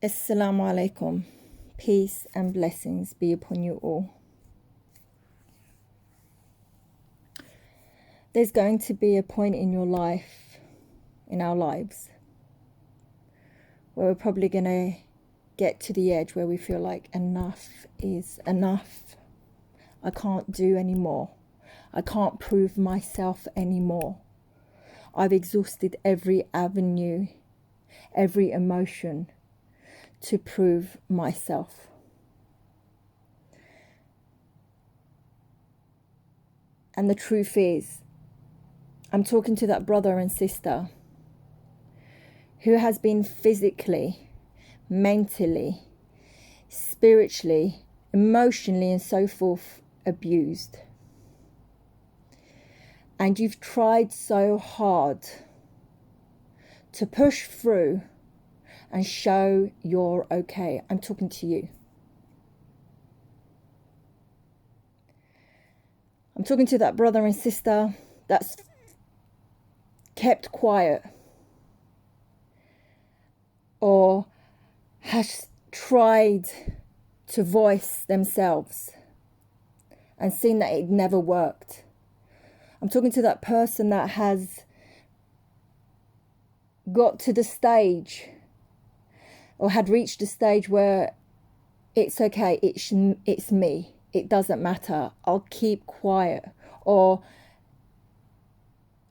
Assalamu alaikum. Peace and blessings be upon you all. There's going to be a point in your life, in our lives, where we're probably going to get to the edge where we feel like enough is enough. I can't do anymore. I can't prove myself anymore. I've exhausted every avenue, every emotion to prove myself. And the truth is, I'm talking to that brother and sister who has been physically, mentally, spiritually, emotionally, and so forth abused. And you've tried so hard to push through and show you're okay. I'm talking to you. I'm talking to that brother and sister that's kept quiet or has tried to voice themselves and seen that it never worked. I'm talking to that person that has got to the stage or had reached a stage where it's okay, it's me, it doesn't matter, I'll keep quiet, or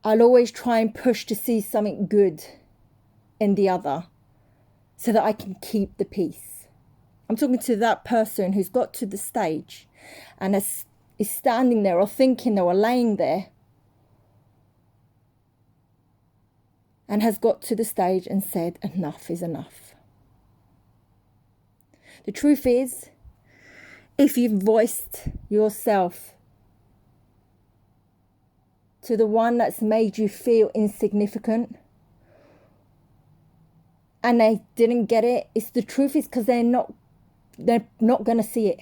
I'll always try and push to see something good in the other so that I can keep the peace. I'm talking to that person who's got to the stage and is standing there or thinking or laying there and has got to the stage and said enough is enough. The truth is, if you've voiced yourself to the one that's made you feel insignificant and they didn't get it, it's the truth is because they're not going to see it.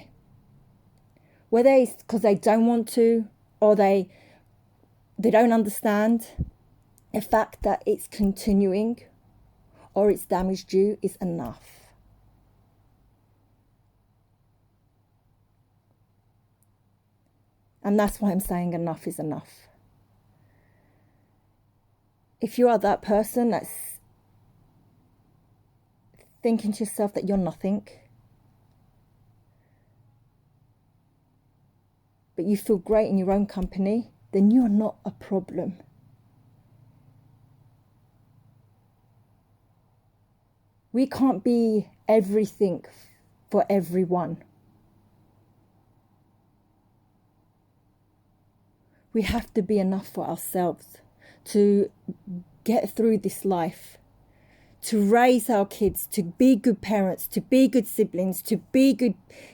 Whether it's because they don't want to or they don't understand, the fact that it's continuing or it's damaged you is enough. And that's why I'm saying enough is enough. If you are that person that's thinking to yourself that you're nothing, but you feel great in your own company, then you're not a problem. We can't be everything for everyone. We have to be enough for ourselves to get through this life, to raise our kids, to be good parents, to be good siblings, to be good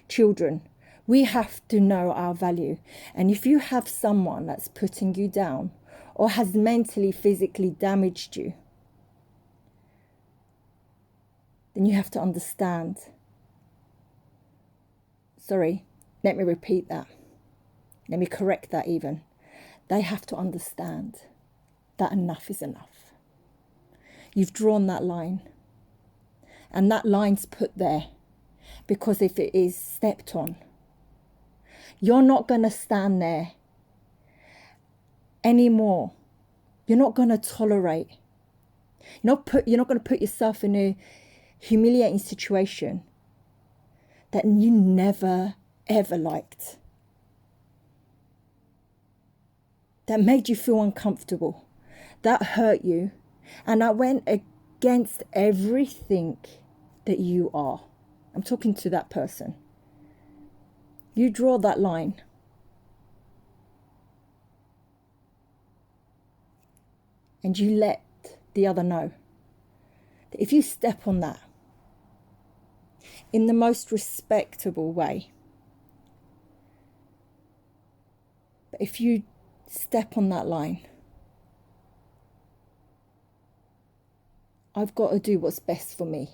children. We have to know our value. And if you have someone that's putting you down or has mentally, physically damaged you, then you have to understand. Sorry, let me repeat that. Let me correct that even. They have to understand that enough is enough. You've drawn that line. And that line's put there because if it is stepped on, you're not going to stand there anymore. You're not going to tolerate. You're not going to put yourself in a humiliating situation that you never, ever liked. That made you feel uncomfortable, that hurt you, and that went against everything that you are. I'm talking to that person. You draw that line. And you let the other know that if you step on that in the most respectable way, but if you step on that line, I've got to do what's best for me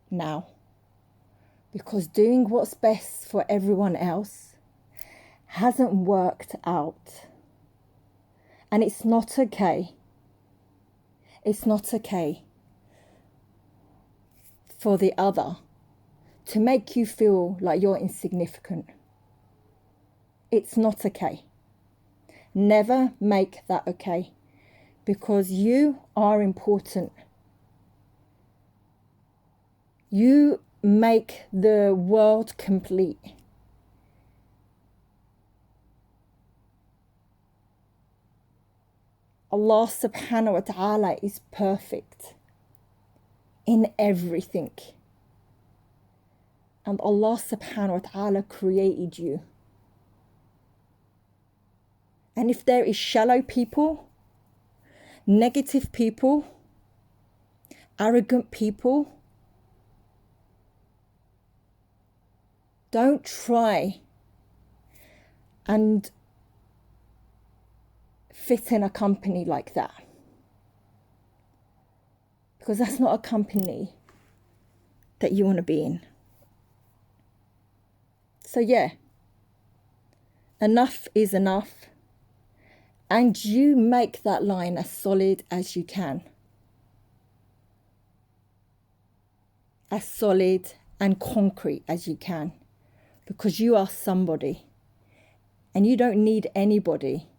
now, because doing what's best for everyone else hasn't worked out, and it's not okay. It's not okay for the other to make you feel like you're insignificant. It's not okay. Never make that okay, because you are important. You make the world complete. Allah subhanahu wa ta'ala is perfect in everything. And Allah subhanahu wa ta'ala created you. And if there is shallow people, negative people, arrogant people, don't try and fit in a company like that, because that's not a company that you want to be in. So yeah, enough is enough, and you make that line as solid as you can, as solid and concrete as you can, because you are somebody and you don't need anybody.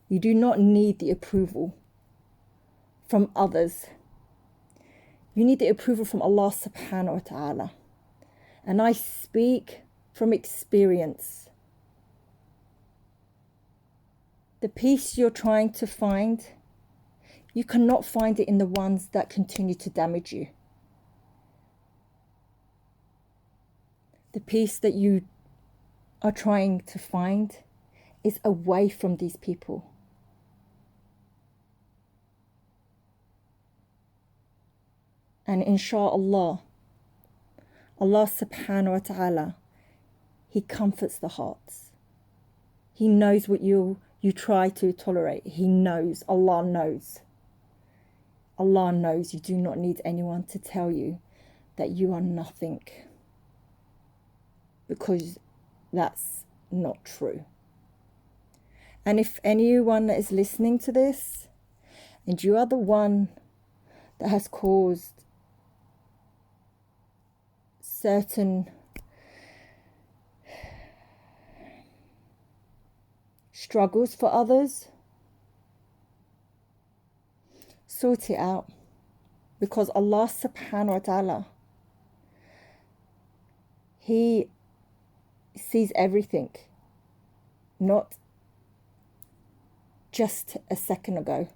You do not need the approval from others. You need the approval from Allah subhanahu wa ta'ala. And I speak from experience. The peace you're trying to find, you cannot find it in the ones that continue to damage you. The peace that you are trying to find is away from these people. And inshallah, Allah subhanahu wa ta'ala, He comforts the hearts. He knows what you try to tolerate. He knows. Allah knows. Allah knows. You do not need anyone to tell you that you are nothing, because that's not true. And if anyone is listening to this and you are the one that has caused certain struggles for others, sort it out, because Allah subhanahu wa ta'ala, He sees everything, not just a second ago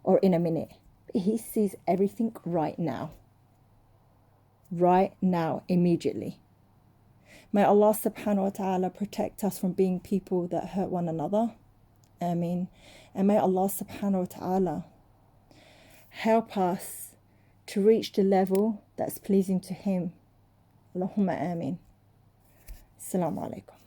or in a minute. He sees everything right now, immediately. May Allah subhanahu wa ta'ala protect us from being people that hurt one another. Ameen. And may Allah subhanahu wa ta'ala help us to reach the level that's pleasing to Him. Allahumma ameen. Assalamu alaikum.